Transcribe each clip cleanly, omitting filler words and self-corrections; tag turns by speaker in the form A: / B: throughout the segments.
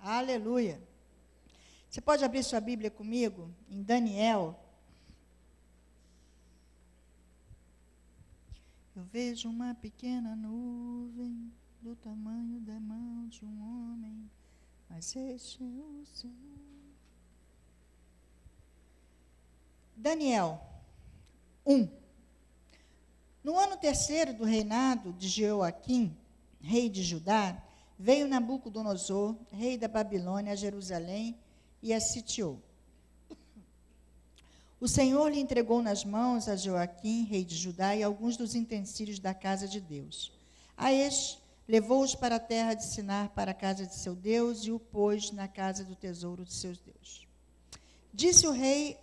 A: Aleluia. Você pode abrir sua Bíblia comigo em Daniel. Eu vejo uma pequena nuvem do tamanho da mão de um homem, mas este é o Senhor. Daniel 1. No ano terceiro do reinado de Jeoaquim, rei de Judá, veio Nabucodonosor, rei da Babilônia, a Jerusalém e a sitiou. O Senhor lhe entregou nas mãos a Joaquim, rei de Judá, e alguns dos utensílios da casa de Deus. A este, levou-os para a terra de Sinar, para a casa de seu Deus, e o pôs na casa do tesouro de seus deuses. Disse o rei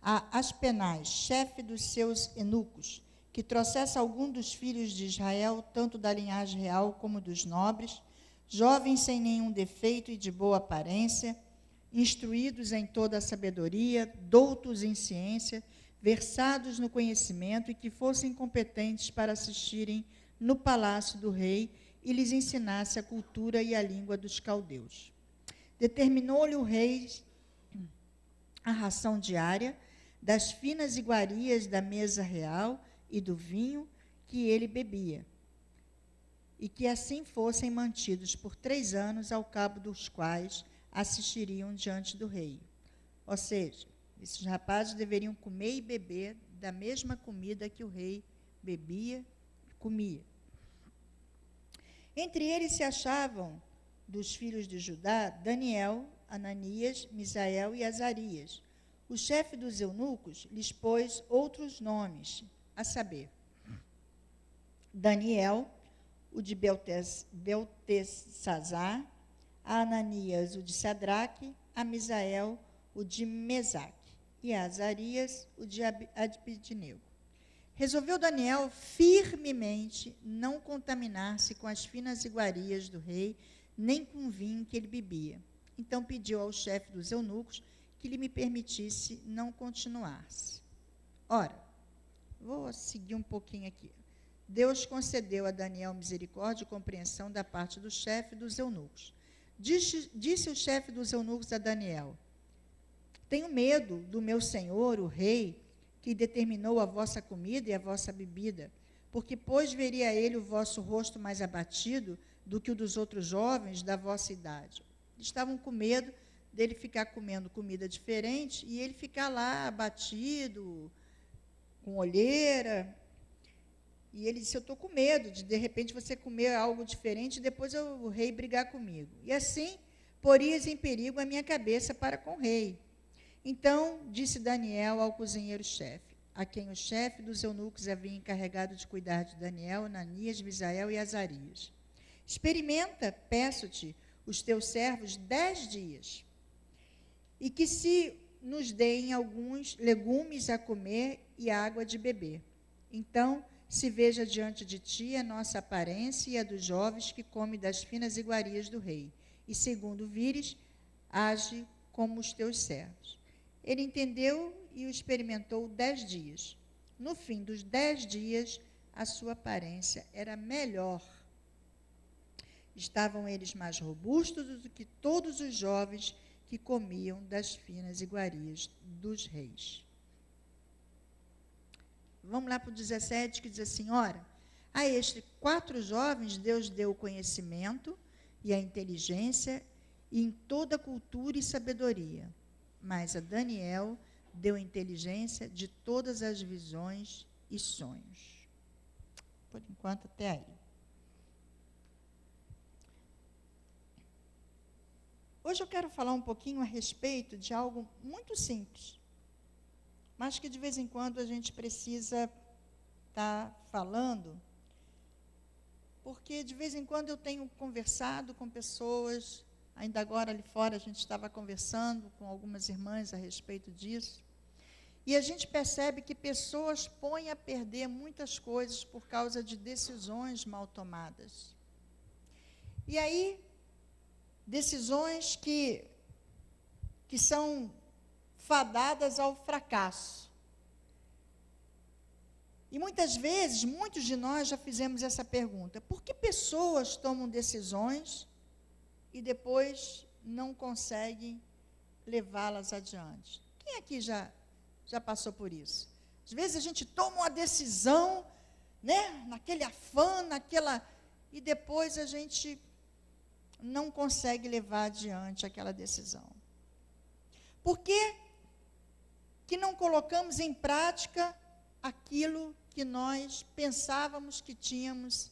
A: a Aspenaz, chefe dos seus eunucos, que trouxesse algum dos filhos de Israel, tanto da linhagem real como dos nobres, jovens sem nenhum defeito e de boa aparência, instruídos em toda a sabedoria, doutos em ciência, versados no conhecimento e que fossem competentes para assistirem no palácio do rei e lhes ensinasse a cultura e a língua dos caldeus. Determinou-lhe o rei a ração diária das finas iguarias da mesa real e do vinho que ele bebia, e que assim fossem mantidos por 3 anos, ao cabo dos quais assistiriam diante do rei. Ou seja, esses rapazes deveriam comer e beber da mesma comida que o rei bebia e comia. Entre eles se achavam, dos filhos de Judá, Daniel, Ananias, Misael e Azarias. O chefe dos eunucos lhes pôs outros nomes, a saber, Daniel, o de Beltesazar, a Ananias, o de Sadraque, a Misael, o de Mesaque, e a Azarias, o de Abednego. Resolveu Daniel firmemente não contaminar-se com as finas iguarias do rei, nem com o vinho que ele bebia. Então pediu ao chefe dos eunucos que lhe permitisse não continuar-se. Ora, vou seguir um pouquinho aqui. Deus concedeu a Daniel misericórdia e compreensão da parte do chefe dos eunucos. Disse o chefe dos eunucos a Daniel: tenho medo do meu senhor, o rei, que determinou a vossa comida e a vossa bebida, porque, pois, veria ele o vosso rosto mais abatido do que o dos outros jovens da vossa idade. Estavam com medo dele ficar comendo comida diferente e ele ficar lá abatido, com olheira. E ele disse: eu estou com medo de repente, você comer algo diferente e depois o rei brigar comigo. E assim, porias em perigo a minha cabeça para com o rei. Então, disse Daniel ao cozinheiro-chefe, a quem o chefe dos eunucos havia encarregado de cuidar de Daniel, Ananias, Misael e Azarias: experimenta, peço-te, os teus servos 10 dias, e que se nos deem alguns legumes a comer e água de beber. Então, se veja diante de ti a nossa aparência e a dos jovens que comem das finas iguarias do rei. E, segundo vires, age como os teus servos. Ele entendeu e o experimentou 10 dias. No fim dos 10 dias, a sua aparência era melhor. Estavam eles mais robustos do que todos os jovens que comiam das finas iguarias dos reis. Vamos lá para o 17, que diz assim: ora, a estes 4 jovens Deus deu o conhecimento e a inteligência e em toda cultura e sabedoria, mas a Daniel deu inteligência de todas as visões e sonhos. Por enquanto, até aí. Hoje eu quero falar um pouquinho a respeito de algo muito simples, mas que de vez em quando a gente precisa estar falando, porque de vez em quando eu tenho conversado com pessoas, ainda agora ali fora a gente estava conversando com algumas irmãs a respeito disso, e a gente percebe que pessoas põem a perder muitas coisas por causa de decisões mal tomadas. E aí, decisões que são fadadas ao fracasso. E muitas vezes, muitos de nós já fizemos essa pergunta: por que pessoas tomam decisões e depois não conseguem levá-las adiante. Quem aqui já passou por isso? Às vezes a gente toma uma decisão, né, naquele afã, e depois a gente não consegue levar adiante aquela decisão. Por que não colocamos em prática aquilo que nós pensávamos que tínhamos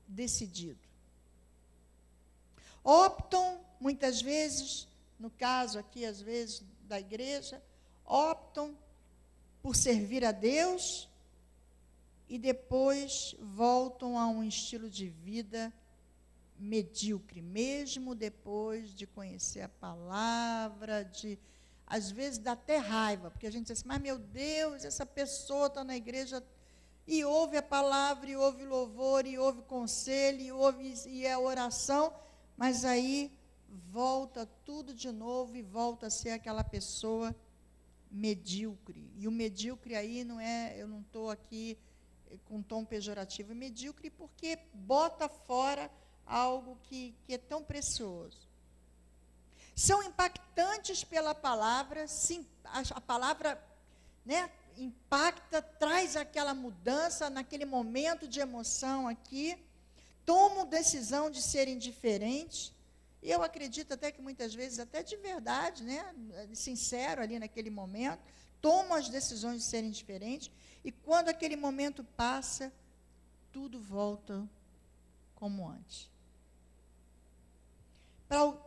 A: decidido? Optam, muitas vezes, no caso aqui, às vezes, da igreja, optam por servir a Deus e depois voltam a um estilo de vida medíocre, mesmo depois de conhecer a palavra, às vezes dá até raiva, porque a gente diz assim, mas meu Deus, essa pessoa está na igreja e ouve a palavra, e ouve louvor, e ouve conselho, e é oração, mas aí volta tudo de novo e volta a ser aquela pessoa medíocre. E o medíocre aí não é, eu não estou aqui com tom pejorativo, é medíocre porque bota fora algo que é tão precioso. São impactantes pela palavra, sim, a palavra, né, impacta, traz aquela mudança naquele momento de emoção aqui, tomam decisão de serem diferentes, e eu acredito até que muitas vezes, até de verdade, né, sincero ali naquele momento, tomam as decisões de serem diferentes, e quando aquele momento passa, tudo volta como antes.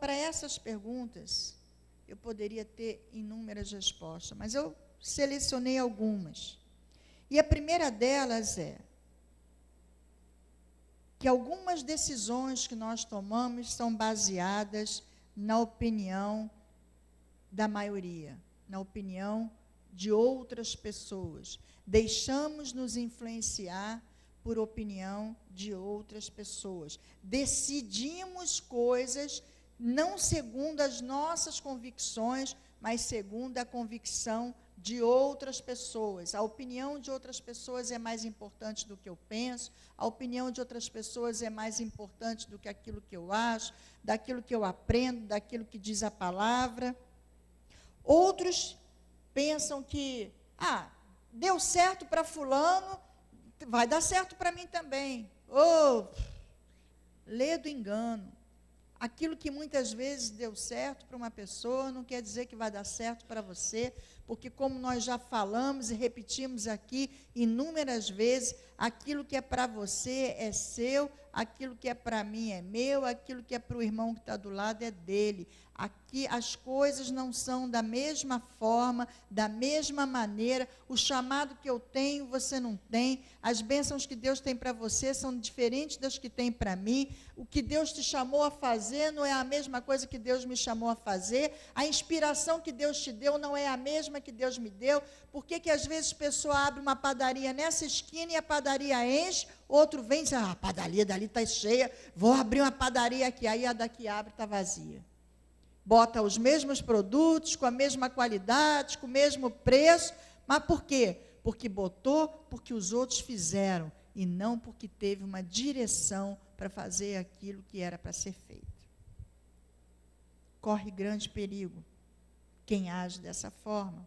A: Para essas perguntas, eu poderia ter inúmeras respostas, mas eu selecionei algumas. E a primeira delas é que algumas decisões que nós tomamos são baseadas na opinião da maioria, na opinião de outras pessoas. Deixamos nos influenciar por opinião de outras pessoas. Decidimos coisas não segundo as nossas convicções, mas segundo a convicção de outras pessoas. A opinião de outras pessoas é mais importante do que eu penso, a opinião de outras pessoas é mais importante do que aquilo que eu acho, daquilo que eu aprendo, daquilo que diz a palavra. Outros pensam que, deu certo para fulano, vai dar certo para mim também. Ledo engano. Aquilo que muitas vezes deu certo para uma pessoa, não quer dizer que vai dar certo para você, porque como nós já falamos e repetimos aqui inúmeras vezes, aquilo que é para você é seu, aquilo que é para mim é meu, aquilo que é para o irmão que está do lado é dele. Aqui as coisas não são da mesma forma, da mesma maneira, o chamado que eu tenho, você não tem, as bênçãos que Deus tem para você são diferentes das que tem para mim, o que Deus te chamou a fazer não é a mesma coisa que Deus me chamou a fazer, a inspiração que Deus te deu não é a mesma que Deus me deu. Por que às vezes a pessoa abre uma padaria nessa esquina e a padaria enche, outro vem e diz, a padaria dali está cheia, vou abrir uma padaria aqui, aí a daqui abre está vazia. Bota os mesmos produtos, com a mesma qualidade, com o mesmo preço, mas por quê? Porque botou, porque os outros fizeram, e não porque teve uma direção para fazer aquilo que era para ser feito. Corre grande perigo quem age dessa forma.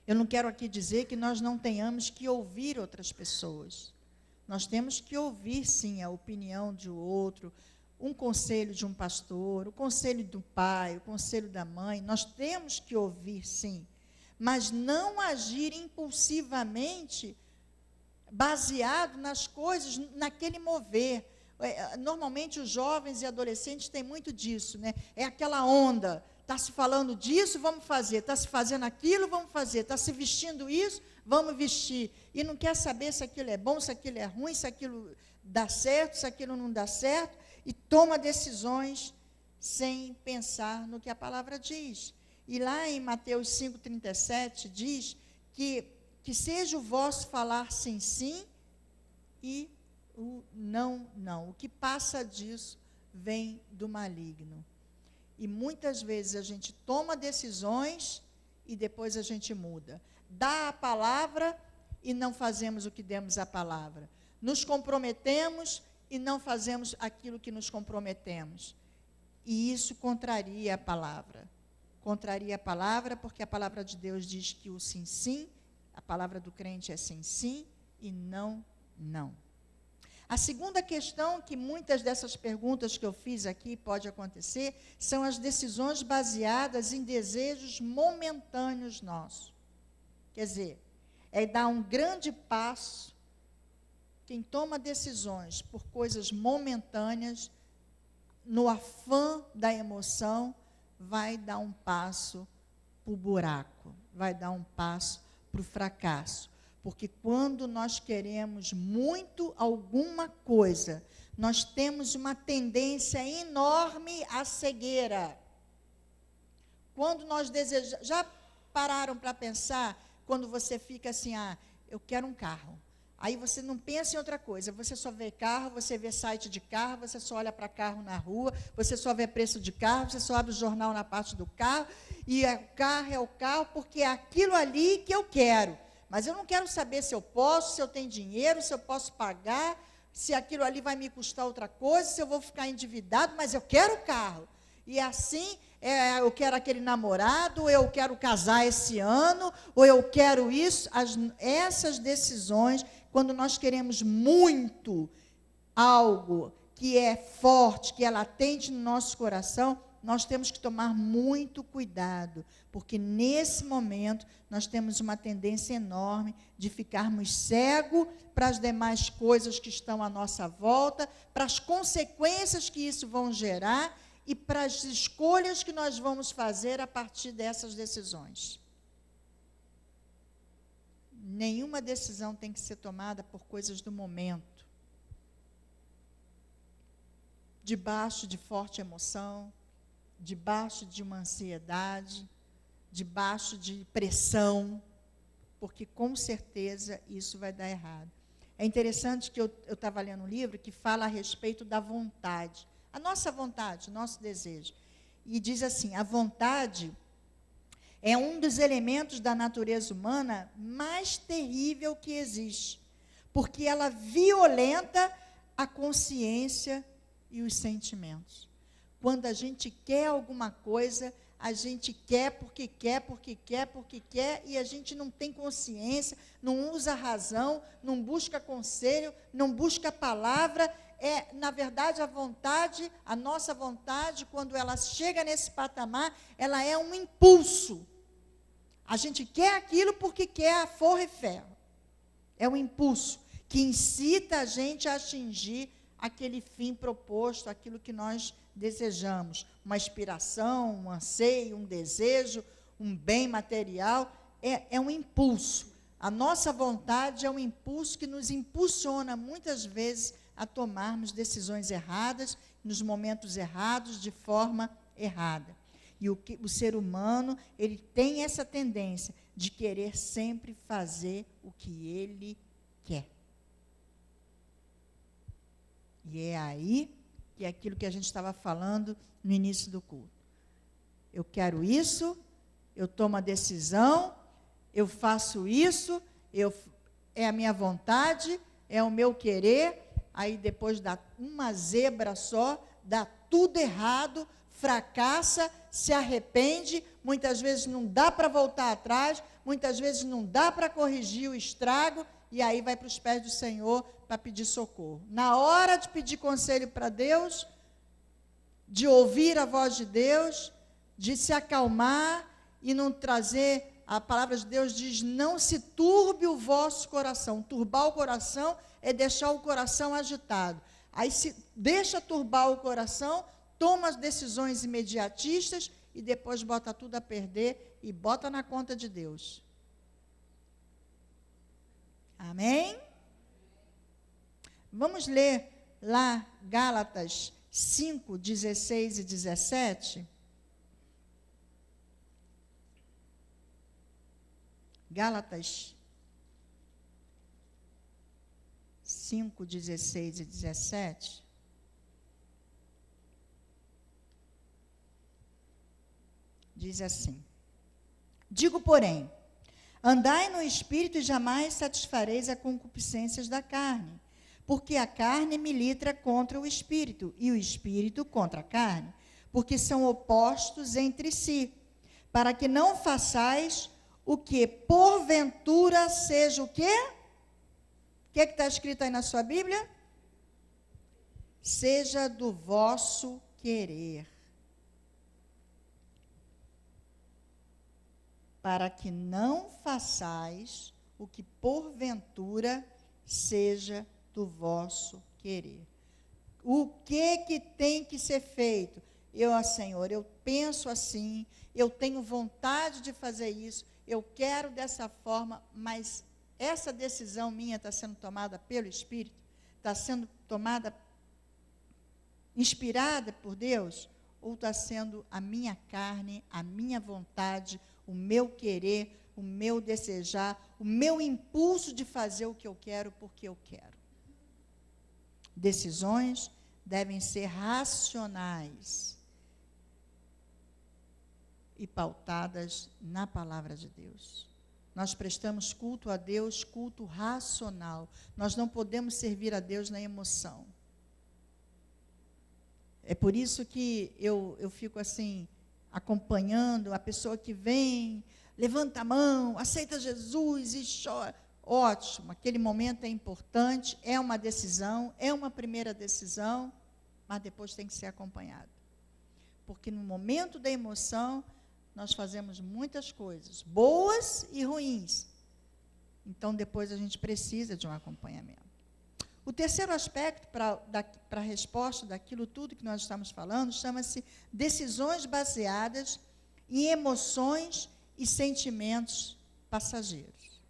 A: Eu não quero aqui dizer que nós não tenhamos que ouvir outras pessoas. Nós temos que ouvir, sim, a opinião de outro, um conselho de um pastor, o conselho do pai, o conselho da mãe. Nós temos que ouvir, sim, mas não agir impulsivamente, baseado nas coisas, naquele mover. Normalmente os jovens e adolescentes têm muito disso, né? É aquela onda, está se falando disso, vamos fazer, está se fazendo aquilo, vamos fazer, está se vestindo isso, vamos vestir, e não quer saber se aquilo é bom, se aquilo é ruim, se aquilo dá certo, se aquilo não dá certo, e toma decisões sem pensar no que a palavra diz. E lá em Mateus 5,37 diz que seja o vosso falar sim, sim, e o não, não. O que passa disso vem do maligno. E muitas vezes a gente toma decisões e depois a gente muda. Dá a palavra e não fazemos o que demos a palavra. Nos comprometemos e não fazemos aquilo que nos comprometemos. E isso contraria a palavra. Contraria a palavra, porque a palavra de Deus diz que o sim, sim, a palavra do crente é sim, sim, e não, não. A segunda questão, que muitas dessas perguntas que eu fiz aqui pode acontecer, são as decisões baseadas em desejos momentâneos nossos. Quer dizer, é dar um grande passo. Quem toma decisões por coisas momentâneas, no afã da emoção, vai dar um passo para o buraco, vai dar um passo para o fracasso. Porque quando nós queremos muito alguma coisa, nós temos uma tendência enorme à cegueira. Quando nós desejamos... Já pararam para pensar, quando você fica assim, eu quero um carro. Aí você não pensa em outra coisa, você só vê carro, você vê site de carro, você só olha para carro na rua, você só vê preço de carro, você só abre o jornal na parte do carro, e o carro é o carro, porque é aquilo ali que eu quero. Mas eu não quero saber se eu posso, se eu tenho dinheiro, se eu posso pagar, se aquilo ali vai me custar outra coisa, se eu vou ficar endividado, mas eu quero o carro. E assim, eu quero aquele namorado, ou eu quero casar esse ano, ou eu quero isso. Essas decisões, quando nós queremos muito algo que é forte, que é latente no nosso coração, nós temos que tomar muito cuidado, porque nesse momento nós temos uma tendência enorme de ficarmos cegos para as demais coisas que estão à nossa volta, para as consequências que isso vão gerar e para as escolhas que nós vamos fazer a partir dessas decisões. Nenhuma decisão tem que ser tomada por coisas do momento, debaixo de forte emoção, debaixo de uma ansiedade, debaixo de pressão, porque com certeza isso vai dar errado. É interessante que eu estava lendo um livro que fala a respeito da vontade, a nossa vontade, o nosso desejo, e diz assim: a vontade é um dos elementos da natureza humana mais terrível que existe, porque ela violenta a consciência e os sentimentos. Quando a gente quer alguma coisa, a gente quer porque quer, porque quer, porque quer, e a gente não tem consciência, não usa a razão, não busca conselho, não busca a palavra. Na verdade, a vontade, a nossa vontade, quando ela chega nesse patamar, ela é um impulso. A gente quer aquilo porque quer a forra e ferro. É um impulso que incita a gente a atingir aquele fim proposto, aquilo que nós desejamos, uma inspiração, um anseio, um desejo, um bem material, é um impulso. A nossa vontade é um impulso que nos impulsiona muitas vezes a tomarmos decisões erradas, nos momentos errados, de forma errada. E o ser humano, ele tem essa tendência de querer sempre fazer o que ele quer. E é aí que é aquilo que a gente estava falando no início do culto. Eu quero isso, eu tomo a decisão, eu faço isso, é a minha vontade, é o meu querer, aí depois dá uma zebra só, dá tudo errado, fracassa, se arrepende, muitas vezes não dá para voltar atrás, muitas vezes não dá para corrigir o estrago, e aí vai para os pés do Senhor para pedir socorro. Na hora de pedir conselho para Deus, de ouvir a voz de Deus, de se acalmar e não trazer, a palavra de Deus diz, não se turbe o vosso coração. Turbar o coração é deixar o coração agitado. Aí se deixa turbar o coração, toma as decisões imediatistas e depois bota tudo a perder e bota na conta de Deus. Amém? Vamos ler lá Gálatas 5, 16 e 17. Gálatas 5, 16 e 17. Diz assim: digo, porém, andai no Espírito e jamais satisfareis as concupiscências da carne, porque a carne milita contra o Espírito, e o Espírito contra a carne, porque são opostos entre si, para que não façais o que porventura seja o quê? O que está escrito aí na sua Bíblia? Seja do vosso querer. Para que não façais o que porventura seja do vosso querer. O que tem que ser feito? Senhor, eu penso assim, eu tenho vontade de fazer isso, eu quero dessa forma, mas essa decisão minha está sendo tomada pelo Espírito? Está sendo tomada, inspirada por Deus? Ou está sendo a minha carne, a minha vontade, o meu querer, o meu desejar, o meu impulso de fazer o que eu quero porque eu quero? Decisões devem ser racionais e pautadas na palavra de Deus. Nós prestamos culto a Deus, culto racional. Nós não podemos servir a Deus na emoção. É por isso que eu fico assim, acompanhando a pessoa que vem, levanta a mão, aceita Jesus e chora. Ótimo, aquele momento é importante, é uma decisão, é uma primeira decisão, mas depois tem que ser acompanhado. Porque no momento da emoção, nós fazemos muitas coisas, boas e ruins. Então, depois a gente precisa de um acompanhamento. O terceiro aspecto para a resposta daquilo tudo que nós estamos falando, chama-se decisões baseadas em emoções e sentimentos passageiros.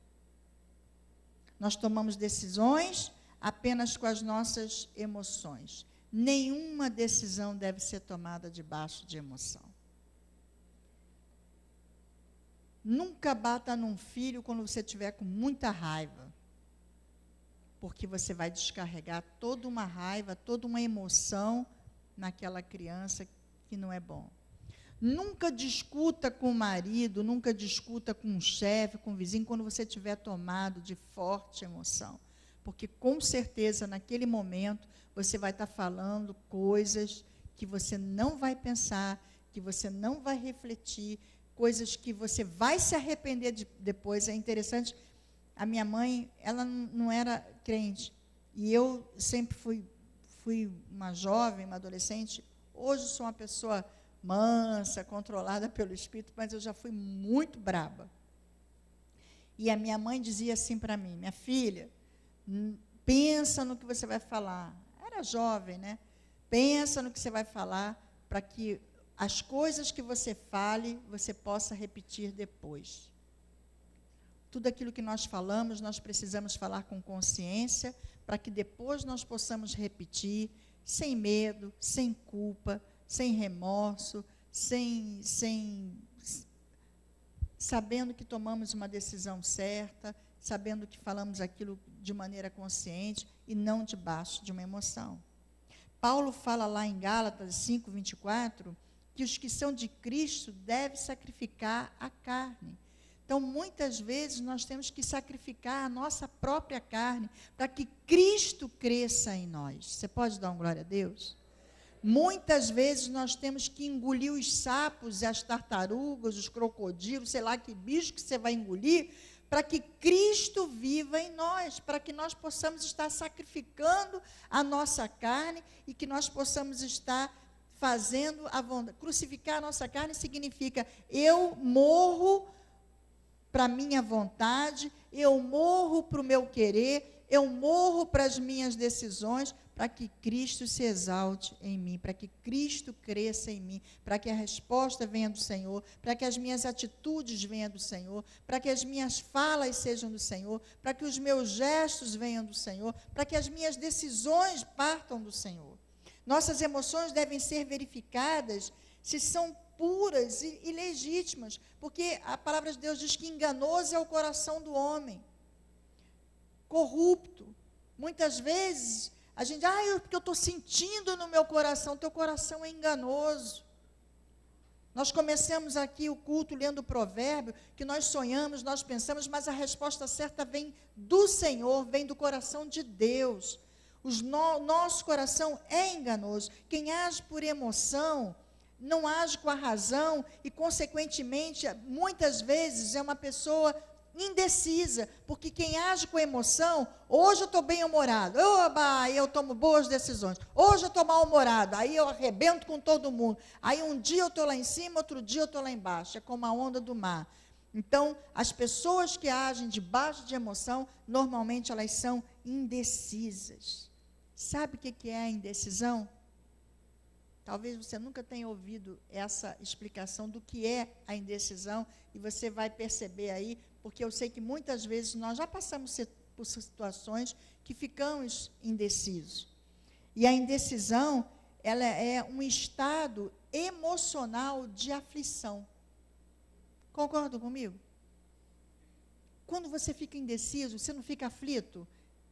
A: Nós tomamos decisões apenas com as nossas emoções. Nenhuma decisão deve ser tomada debaixo de emoção. Nunca bata num filho quando você estiver com muita raiva, porque você vai descarregar toda uma raiva, toda uma emoção naquela criança que não é bom. Nunca discuta com o marido, nunca discuta com o chefe, com o vizinho, quando você estiver tomado de forte emoção. Porque, com certeza, naquele momento, você vai estar falando coisas que você não vai pensar, que você não vai refletir, coisas que você vai se arrepender depois. É interessante, a minha mãe, ela não era crente, e eu sempre fui uma jovem, uma adolescente. Hoje sou uma pessoa mansa, controlada pelo Espírito, mas eu já fui muito braba. E a minha mãe dizia assim para mim: minha filha, pensa no que você vai falar. Era jovem, né? Pensa no que você vai falar, para que as coisas que você fale, você possa repetir depois. Tudo aquilo que nós falamos, nós precisamos falar com consciência, para que depois nós possamos repetir, sem medo, sem culpa, sem remorso, sabendo que tomamos uma decisão certa, sabendo que falamos aquilo de maneira consciente e não debaixo de uma emoção. Paulo fala lá em Gálatas 5:24, que os que são de Cristo devem sacrificar a carne. Então, muitas vezes, nós temos que sacrificar a nossa própria carne para que Cristo cresça em nós. Você pode dar uma glória a Deus? Muitas vezes nós temos que engolir os sapos, as tartarugas, os crocodilos, sei lá que bicho que você vai engolir, para que Cristo viva em nós, para que nós possamos estar sacrificando a nossa carne e que nós possamos estar fazendo a vontade. Crucificar a nossa carne significa: eu morro para a minha vontade, eu morro para o meu querer, eu morro para as minhas decisões, para que Cristo se exalte em mim, para que Cristo cresça em mim, para que a resposta venha do Senhor, para que as minhas atitudes venham do Senhor, para que as minhas falas sejam do Senhor, para que os meus gestos venham do Senhor, para que as minhas decisões partam do Senhor. Nossas emoções devem ser verificadas se são puras e legítimas, porque a palavra de Deus diz que enganoso é o coração do homem, corrupto. Muitas vezes a gente, porque eu estou sentindo no meu coração. Teu coração é enganoso. Nós começamos aqui o culto lendo o provérbio, que nós sonhamos, nós pensamos, mas a resposta certa vem do Senhor, vem do coração de Deus. Nosso coração é enganoso. Quem age por emoção não age com a razão e, consequentemente, muitas vezes é uma pessoa indecisa, porque quem age com emoção, hoje eu estou bem-humorado, aí eu tomo boas decisões, hoje eu estou mal-humorado, aí eu arrebento com todo mundo, aí um dia eu estou lá em cima, outro dia eu estou lá embaixo, é como a onda do mar. Então, as pessoas que agem debaixo de emoção, normalmente elas são indecisas. Sabe o que é a indecisão? Talvez você nunca tenha ouvido essa explicação do que é a indecisão, e você vai perceber aí, porque eu sei que muitas vezes nós já passamos por situações que ficamos indecisos. E a indecisão, ela é um estado emocional de aflição. Concordam comigo? Quando você fica indeciso, você não fica aflito?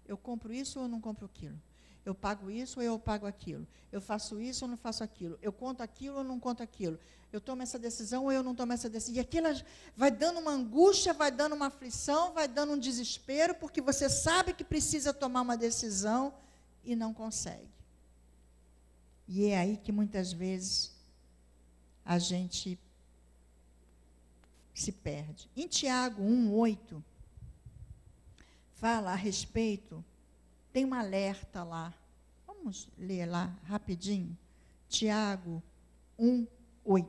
A: Eu compro isso ou eu não compro aquilo? Eu pago isso ou eu pago aquilo? Eu faço isso ou não faço aquilo? Eu conto aquilo ou não conto aquilo? Eu tomo essa decisão ou eu não tomo essa decisão? E aquilo vai dando uma angústia, vai dando uma aflição, vai dando um desespero, porque você sabe que precisa tomar uma decisão e não consegue. E é aí que muitas vezes a gente se perde. Em Tiago 1:8, fala a respeito, tem um alerta lá. Vamos ler lá rapidinho. Tiago 1:8.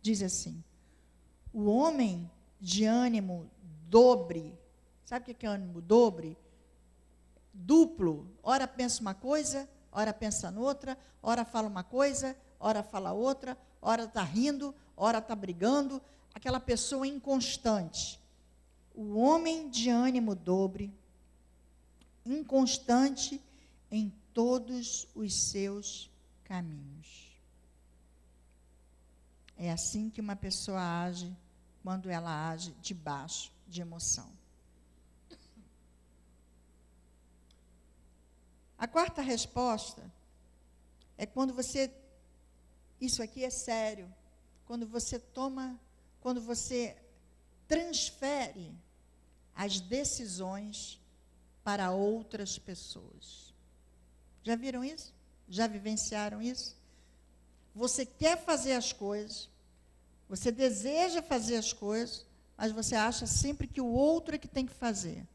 A: Diz assim: o homem de ânimo dobre, sabe o que é ânimo dobre? Duplo. Ora pensa uma coisa, ora pensa noutra, ora fala uma coisa, ora fala outra, ora está rindo, ora está brigando. Aquela pessoa inconstante. O homem de ânimo dobre, inconstante em todos os seus caminhos. É assim que uma pessoa age quando ela age debaixo de emoção. A quarta resposta é quando você, isso aqui é sério, quando você transfere as decisões para outras pessoas. Já viram isso? Já vivenciaram isso? Você quer fazer as coisas, você deseja fazer as coisas, mas você acha sempre que o outro é que tem que fazer.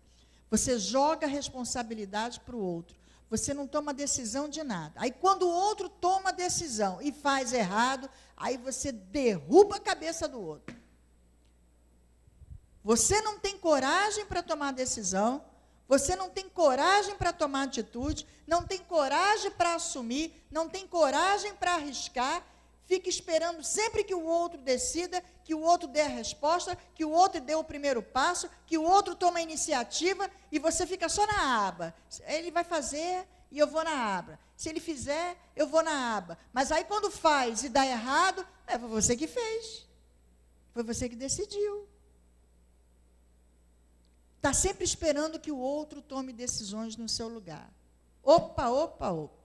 A: Você joga a responsabilidade para o outro. Você não toma decisão de nada. Aí, quando o outro toma a decisão e faz errado, aí você derruba a cabeça do outro. Você não tem coragem para tomar decisão, você não tem coragem para tomar atitude, não tem coragem para assumir, não tem coragem para arriscar, fica esperando sempre que o outro decida, que o outro dê a resposta, que o outro dê o primeiro passo, que o outro tome a iniciativa, e você fica só na aba. Ele vai fazer e eu vou na aba. Se ele fizer, eu vou na aba. Mas aí quando faz e dá errado, foi você que fez. Foi você que decidiu. Está sempre esperando que o outro tome decisões no seu lugar. Opa, opa, opa.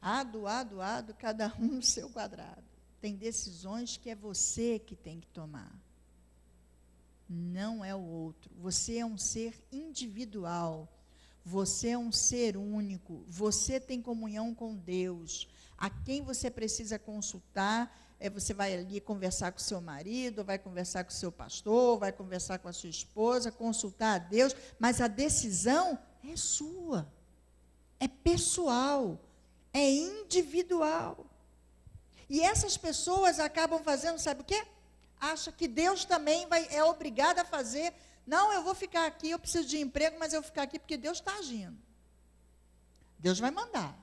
A: Ado, cada um no seu quadrado. Tem decisões que é você que tem que tomar. Não é o outro. Você é um ser individual. Você é um ser único. Você tem comunhão com Deus. A quem você precisa consultar, você vai ali conversar com o seu marido, vai conversar com o seu pastor, vai conversar com a sua esposa, consultar a Deus, mas a decisão é sua. É pessoal. É individual. E essas pessoas acabam fazendo, sabe o quê? Acha que Deus também é obrigado a fazer. Não, eu vou ficar aqui, eu preciso de emprego, mas eu vou ficar aqui porque Deus está agindo. Deus vai mandar.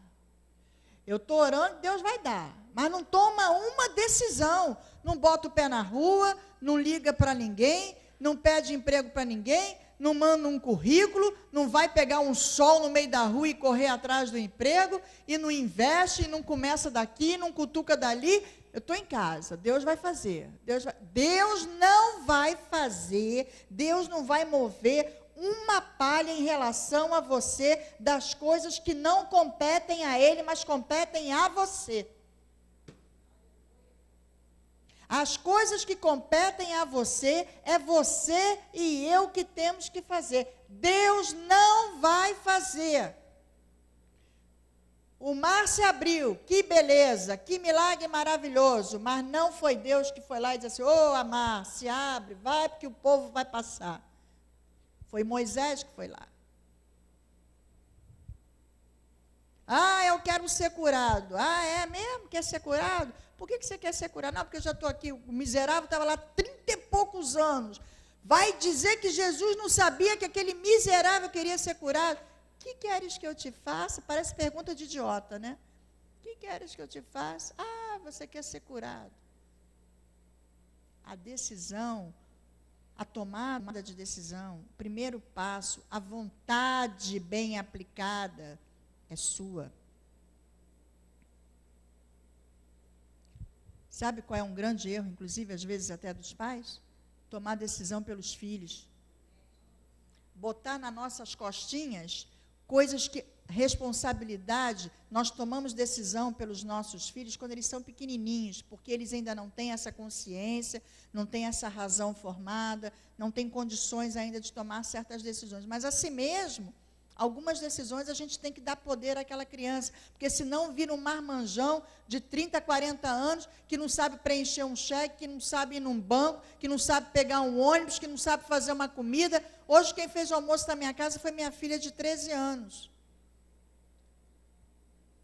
A: Eu estou orando, Deus vai dar. Mas não toma uma decisão. Não bota o pé na rua, não liga para ninguém, não pede emprego para ninguém, não manda um currículo, não vai pegar um sol no meio da rua e correr atrás do emprego, e não investe, e não começa daqui, não cutuca dali. Eu estou em casa, Deus vai fazer. Deus não vai fazer, Deus não vai mover uma palha em relação a você das coisas que não competem a Ele, mas competem a você. As coisas que competem a você, é você e eu que temos que fazer. Deus não vai fazer. O mar se abriu, que beleza, que milagre maravilhoso, mas não foi Deus que foi lá e disse assim, ô mar, se abre, vai, porque o povo vai passar. Foi Moisés que foi lá. Ah, eu quero ser curado. Ah, é mesmo? Quer ser curado? Por que você quer ser curado? Não, porque eu já estou aqui, o miserável estava lá 30 e poucos anos. Vai dizer que Jesus não sabia que aquele miserável queria ser curado? O que queres que eu te faça? Parece pergunta de idiota, né? O que queres que eu te faça? Ah, você quer ser curado. A decisão, a tomada de decisão, o primeiro passo, a vontade bem aplicada é sua. Sabe qual é um grande erro, inclusive, às vezes até dos pais? Tomar decisão pelos filhos. Botar nas nossas costinhas coisas que, responsabilidade, nós tomamos decisão pelos nossos filhos quando eles são pequenininhos, porque eles ainda não têm essa consciência, não têm essa razão formada, não têm condições ainda de tomar certas decisões. Mas, assim mesmo, algumas decisões a gente tem que dar poder àquela criança, porque senão vira um marmanjão de 30, 40 anos, que não sabe preencher um cheque, que não sabe ir num banco, que não sabe pegar um ônibus, que não sabe fazer uma comida. Hoje quem fez o almoço na minha casa foi minha filha de 13 anos.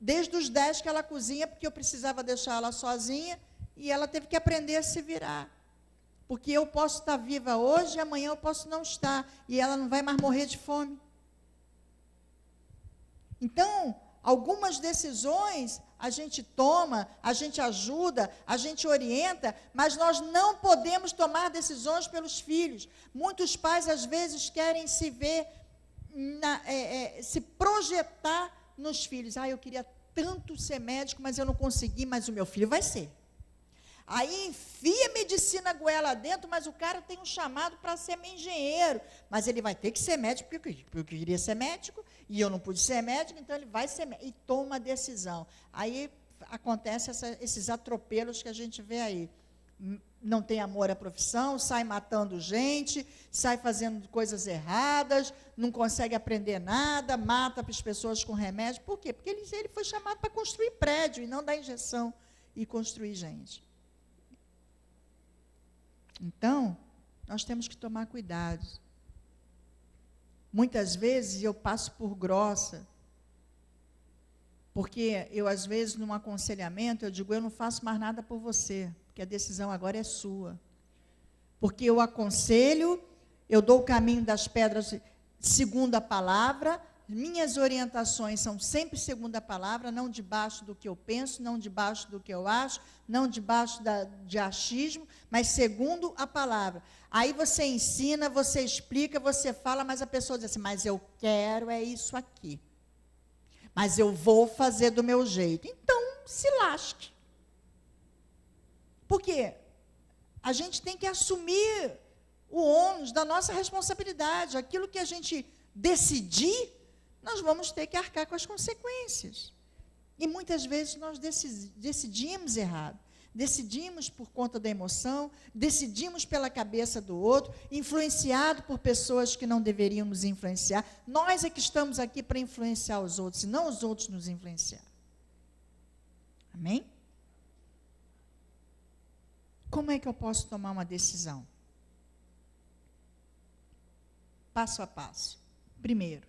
A: Desde os 10 que ela cozinha, porque eu precisava deixar ela sozinha, e ela teve que aprender a se virar. Porque eu posso estar viva hoje, e amanhã eu posso não estar, e ela não vai mais morrer de fome. Então, algumas decisões a gente toma, a gente ajuda, a gente orienta, mas nós não podemos tomar decisões pelos filhos. Muitos pais, às vezes, querem se ver, se projetar nos filhos. Ah, eu queria tanto ser médico, mas eu não consegui, mas o meu filho vai ser. Aí enfia medicina goela dentro, mas o cara tem um chamado para ser engenheiro. Mas ele vai ter que ser médico, porque eu queria ser médico, e eu não pude ser médico, então ele vai ser médico. E toma uma decisão. Aí acontecem esses atropelos que a gente vê aí. Não tem amor à profissão, sai matando gente, sai fazendo coisas erradas, não consegue aprender nada, mata as pessoas com remédio. Por quê? Porque ele foi chamado para construir prédio, e não dar injeção e construir gente. Então, nós temos que tomar cuidado. Muitas vezes eu passo por grossa, porque eu, às vezes, num aconselhamento, eu digo, eu não faço mais nada por você, porque a decisão agora é sua. Porque eu aconselho, eu dou o caminho das pedras segundo a palavra, minhas orientações são sempre segundo a palavra, não debaixo do que eu penso, não debaixo do que eu acho, não debaixo de achismo, mas segundo a palavra. Aí você ensina, você explica, você fala, mas a pessoa diz assim, mas eu quero é isso aqui. Mas eu vou fazer do meu jeito. Então, se lasque. Por quê? A gente tem que assumir o ônus da nossa responsabilidade. Aquilo que a gente decidir, nós vamos ter que arcar com as consequências. E muitas vezes nós decidimos errado. Decidimos por conta da emoção, decidimos pela cabeça do outro, influenciado por pessoas que não deveriam nos influenciar. Nós é que estamos aqui para influenciar os outros, e não os outros nos influenciar. Amém? Como é que eu posso tomar uma decisão? Passo a passo. Primeiro,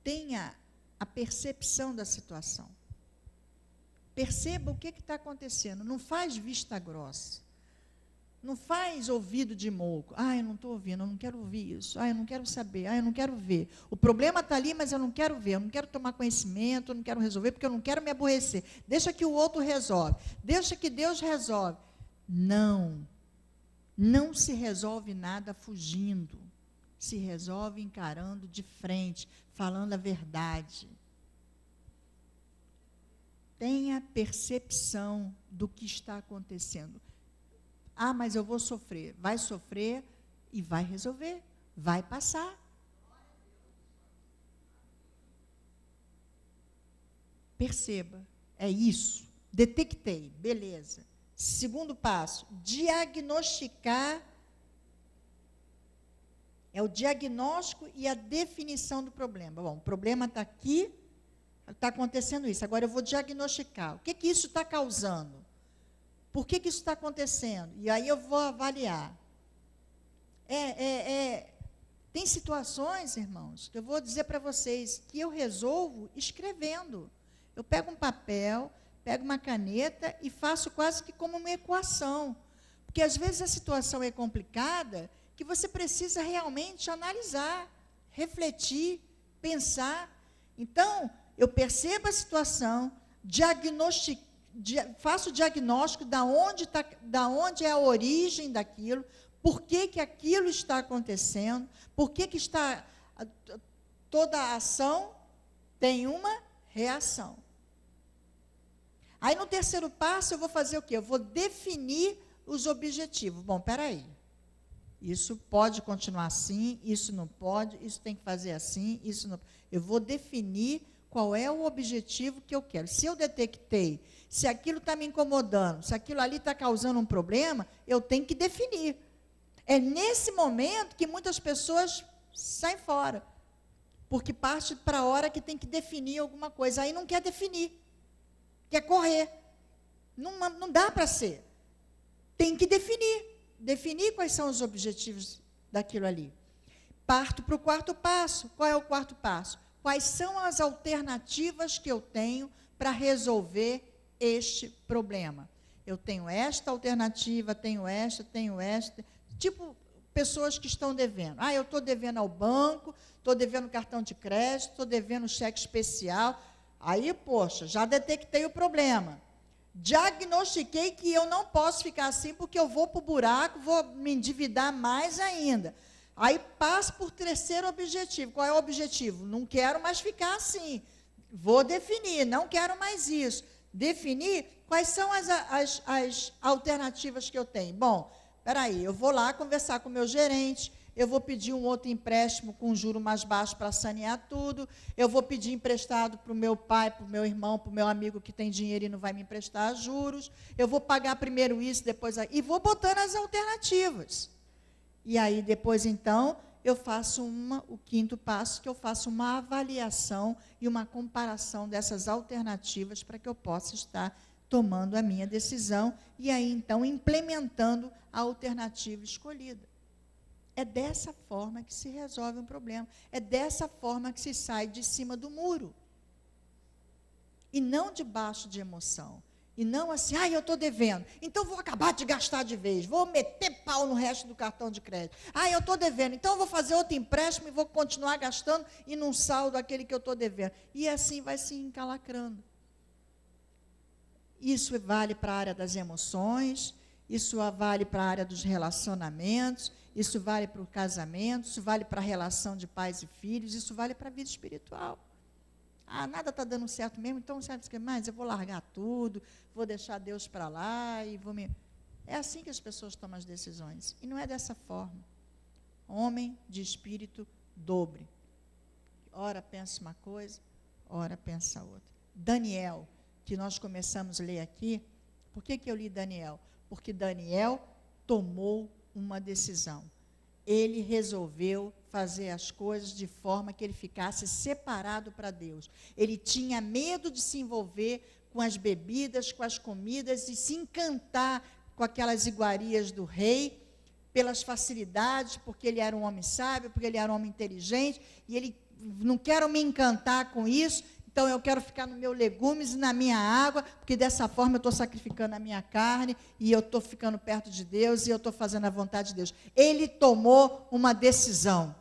A: tenha a percepção da situação. Perceba o que está acontecendo. Não faz vista grossa. Não faz ouvido de moco. Ah, eu não estou ouvindo, eu não quero ouvir isso. Ah, eu não quero saber, ah, eu não quero ver. O problema está ali, mas eu não quero ver. Eu não quero tomar conhecimento, eu não quero resolver, porque eu não quero me aborrecer. Deixa que o outro resolve. Deixa que Deus resolve. Não. Não se resolve nada fugindo. Se resolve encarando de frente, falando a verdade. Tenha percepção do que está acontecendo. Ah, mas eu vou sofrer. Vai sofrer e vai resolver. Vai passar. Perceba. É isso. Detectei. Beleza. Segundo passo, diagnosticar. É o diagnóstico e a definição do problema. Bom, o problema está aqui, está acontecendo isso. Agora eu vou diagnosticar. O que isso está causando? Por que isso está acontecendo? E aí eu vou avaliar. Tem situações, irmãos, que eu vou dizer para vocês, que eu resolvo escrevendo. Eu pego um papel, pego uma caneta e faço quase que como uma equação. Porque às vezes a situação é complicada, que você precisa realmente analisar, refletir, pensar. Então, eu percebo a situação, faço o diagnóstico da onde é a origem daquilo, por que aquilo está acontecendo, por que está... Toda ação tem uma reação. Aí, no terceiro passo, eu vou fazer o quê? Eu vou definir os objetivos. Bom, espera aí. Isso pode continuar assim, isso não pode, isso tem que fazer assim, isso não... Eu vou definir qual é o objetivo que eu quero. Se eu detectei, se aquilo está me incomodando, se aquilo ali está causando um problema, eu tenho que definir. É nesse momento que muitas pessoas saem fora, porque parte para a hora que tem que definir alguma coisa. Aí não quer definir, quer correr. Não dá para ser. Tem que definir quais são os objetivos daquilo ali. Parto para o quarto passo. Qual é o quarto passo? Quais são as alternativas que eu tenho para resolver este problema? Eu tenho esta alternativa, tenho esta. Tipo, pessoas que estão devendo. Eu estou devendo ao banco, estou devendo cartão de crédito, estou devendo cheque especial. Aí, poxa, já detectei o problema. Diagnostiquei que eu não posso ficar assim, porque eu vou para o buraco, vou me endividar mais ainda. Aí passo por terceiro objetivo. Qual é o objetivo? Não quero mais ficar assim. Vou definir, não quero mais isso. Definir quais são as alternativas que eu tenho. Bom, espera aí, eu vou lá conversar com o meu gerente, eu vou pedir um outro empréstimo com juro mais baixo para sanear tudo, eu vou pedir emprestado para o meu pai, para o meu irmão, para o meu amigo que tem dinheiro e não vai me emprestar juros, eu vou pagar primeiro isso, depois... E vou botando as alternativas. E aí, depois, então, eu faço o quinto passo, que eu faço uma avaliação e uma comparação dessas alternativas para que eu possa estar tomando a minha decisão e aí, então, implementando a alternativa escolhida. É dessa forma que se resolve um problema. É dessa forma que se sai de cima do muro. E não debaixo de emoção. E não assim, eu estou devendo, então vou acabar de gastar de vez, vou meter pau no resto do cartão de crédito. Eu estou devendo, então eu vou fazer outro empréstimo e vou continuar gastando e não saldo aquele que eu estou devendo. E assim vai se encalacrando. Isso vale para a área das emoções, isso vale para a área dos relacionamentos, isso vale para o casamento, isso vale para a relação de pais e filhos, isso vale para a vida espiritual. Nada está dando certo mesmo, então sabe o que mais? Eu vou largar tudo, vou deixar Deus para lá e vou me... É assim que as pessoas tomam as decisões. E não é dessa forma. Homem de espírito dobre. Ora pensa uma coisa, ora pensa outra. Daniel, que nós começamos a ler aqui, por que eu li Daniel? Porque Daniel tomou uma decisão. Ele resolveu fazer as coisas de forma que ele ficasse separado para Deus. Ele tinha medo de se envolver com as bebidas, com as comidas e se encantar com aquelas iguarias do rei, pelas facilidades, porque ele era um homem sábio, porque ele era um homem inteligente, e ele, não quero me encantar com isso, então eu quero ficar no meu legumes e na minha água, porque dessa forma eu estou sacrificando a minha carne, e eu estou ficando perto de Deus, e eu estou fazendo a vontade de Deus. Ele tomou uma decisão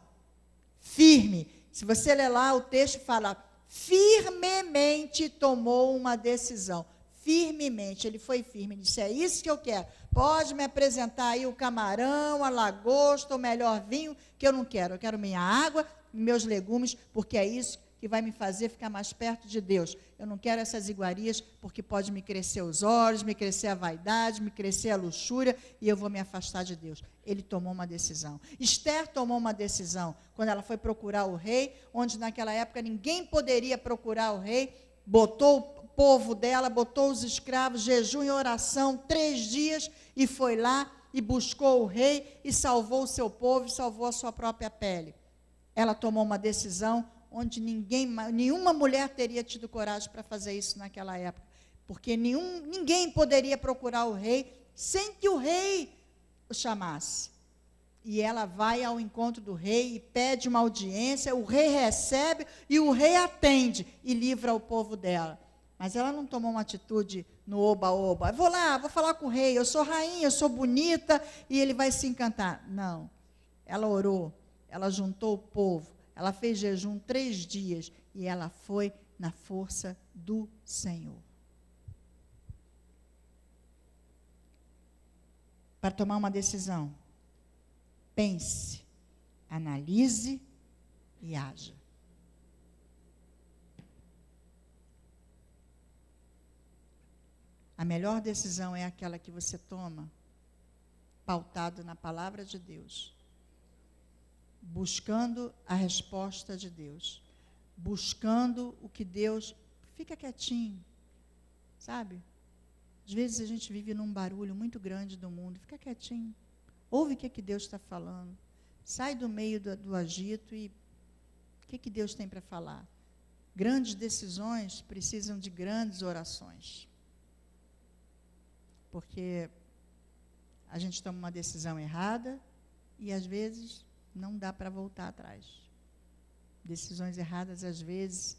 A: firme. Se você ler lá, o texto fala, firmemente tomou uma decisão. Firmemente, ele foi firme, ele disse, é isso que eu quero. Pode me apresentar aí o camarão, a lagosta, o melhor vinho, que eu não quero. Eu quero minha água, meus legumes, porque é isso que vai me fazer ficar mais perto de Deus. Eu não quero essas iguarias, porque pode me crescer os olhos, me crescer a vaidade, me crescer a luxúria, e eu vou me afastar de Deus. Ele tomou uma decisão. Esther tomou uma decisão, quando ela foi procurar o rei, onde naquela época ninguém poderia procurar o rei, botou o povo dela, botou os escravos, jejum e oração, 3 dias, e foi lá e buscou o rei, e salvou o seu povo, e salvou a sua própria pele. Ela tomou uma decisão onde nenhuma mulher teria tido coragem para fazer isso naquela época, porque ninguém poderia procurar o rei sem que o rei o chamasse. E ela vai ao encontro do rei e pede uma audiência, o rei recebe e o rei atende e livra o povo dela. Mas ela não tomou uma atitude no oba-oba. Vou lá, vou falar com o rei, eu sou rainha, eu sou bonita, e ele vai se encantar. Não. Ela orou, ela juntou o povo, ela fez jejum 3 dias, e ela foi na força do Senhor. Para tomar uma decisão, pense, analise e haja. A melhor decisão é aquela que você toma, pautado na palavra de Deus, buscando a resposta de Deus, buscando o que Deus... Fica quietinho, sabe? Às vezes a gente vive num barulho muito grande do mundo, fica quietinho, ouve o que Deus está falando, sai do meio do agito e o que Deus tem para falar. Grandes decisões precisam de grandes orações. Porque a gente toma uma decisão errada e, às vezes, não dá para voltar atrás. Decisões erradas, às vezes,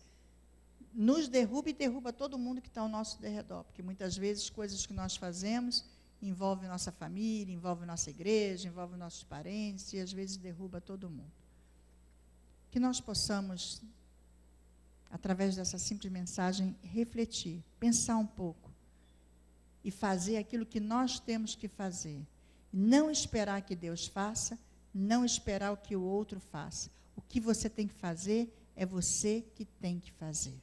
A: nos derruba e derruba todo mundo que está ao nosso derredor. Porque, muitas vezes, coisas que nós fazemos envolvem nossa família, envolvem nossa igreja, envolvem nossos parentes e, às vezes, derruba todo mundo. Que nós possamos, através dessa simples mensagem, refletir, pensar um pouco, e fazer aquilo que nós temos que fazer. Não esperar que Deus faça, não esperar o que o outro faça. O que você tem que fazer é você que tem que fazer.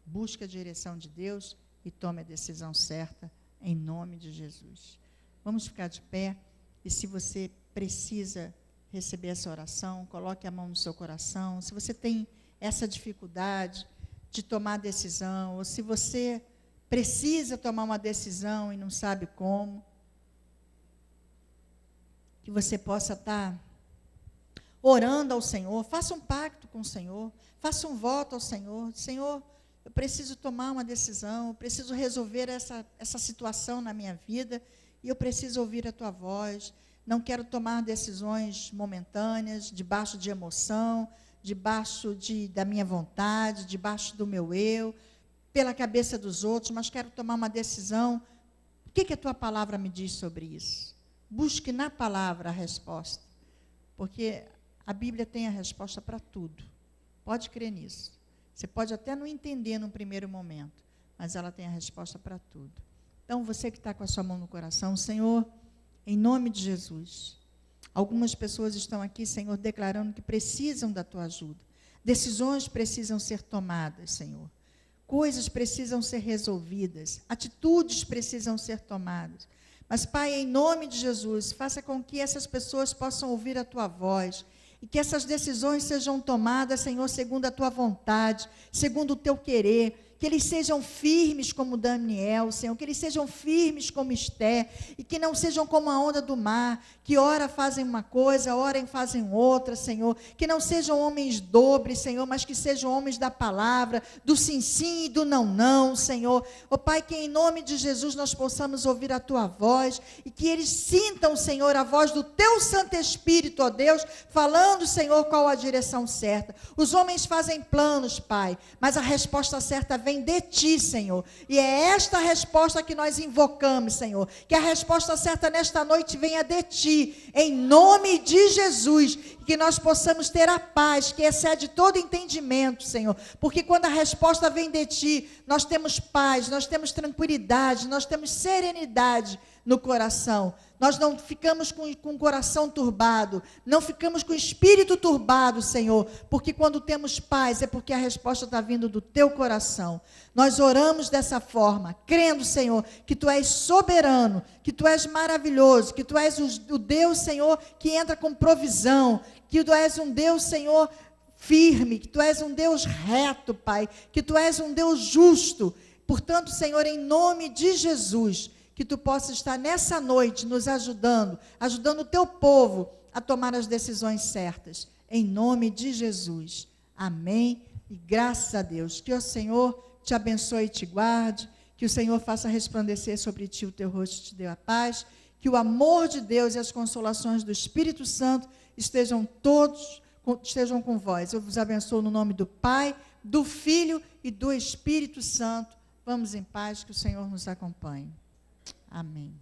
A: Busque a direção de Deus e tome a decisão certa, em nome de Jesus. Vamos ficar de pé, e se você precisa receber essa oração, coloque a mão no seu coração. Se você tem essa dificuldade de tomar decisão, ou se você precisa tomar uma decisão e não sabe como, que você possa estar orando ao Senhor, faça um pacto com o Senhor, faça um voto ao Senhor. Senhor, eu preciso tomar uma decisão, eu preciso resolver essa situação na minha vida, e eu preciso ouvir a tua voz. Não quero tomar decisões momentâneas, debaixo de emoção, debaixo da minha vontade, debaixo do meu eu, pela cabeça dos outros, mas quero tomar uma decisão. O que a tua palavra me diz sobre isso? Busque na palavra a resposta, porque a Bíblia tem a resposta para tudo. Pode crer nisso. Você pode até não entender num primeiro momento, mas ela tem a resposta para tudo. Então, você que está com a sua mão no coração, Senhor, em nome de Jesus, algumas pessoas estão aqui, Senhor, declarando que precisam da tua ajuda. Decisões precisam ser tomadas, Senhor. Coisas precisam ser resolvidas, atitudes precisam ser tomadas. Mas, Pai, em nome de Jesus, faça com que essas pessoas possam ouvir a tua voz e que essas decisões sejam tomadas, Senhor, segundo a tua vontade, segundo o teu querer. Que eles sejam firmes como Daniel, Senhor, que eles sejam firmes como Esther, e que não sejam como a onda do mar, que ora fazem uma coisa, ora fazem outra, Senhor, que não sejam homens dobres, Senhor, mas que sejam homens da palavra, do sim, sim e do não, não, Senhor. Ó Pai, que em nome de Jesus nós possamos ouvir a tua voz, e que eles sintam, Senhor, a voz do teu Santo Espírito, ó Deus, falando, Senhor, qual a direção certa. Os homens fazem planos, Pai, mas a resposta certa vem de ti, Senhor, e é esta resposta que nós invocamos, Senhor, que a resposta certa nesta noite venha de ti, em nome de Jesus, que nós possamos ter a paz que excede todo entendimento, Senhor, porque quando a resposta vem de ti, nós temos paz, nós temos tranquilidade, nós temos serenidade no coração. Nós não ficamos com o coração turbado, não ficamos com o espírito turbado, Senhor, porque quando temos paz é porque a resposta está vindo do teu coração. Nós oramos dessa forma, crendo, Senhor, que tu és soberano, que tu és maravilhoso, que tu és o Deus, Senhor, que entra com provisão, que tu és um Deus, Senhor, firme, que tu és um Deus reto, Pai, que tu és um Deus justo. Portanto, Senhor, em nome de Jesus, que tu possas estar nessa noite nos ajudando o teu povo a tomar as decisões certas. Em nome de Jesus. Amém. E graças a Deus. Que o Senhor te abençoe e te guarde. Que o Senhor faça resplandecer sobre ti o teu rosto e te dê a paz. Que o amor de Deus e as consolações do Espírito Santo estejam com vós. Eu vos abençoo no nome do Pai, do Filho e do Espírito Santo. Vamos em paz, que o Senhor nos acompanhe. Amém.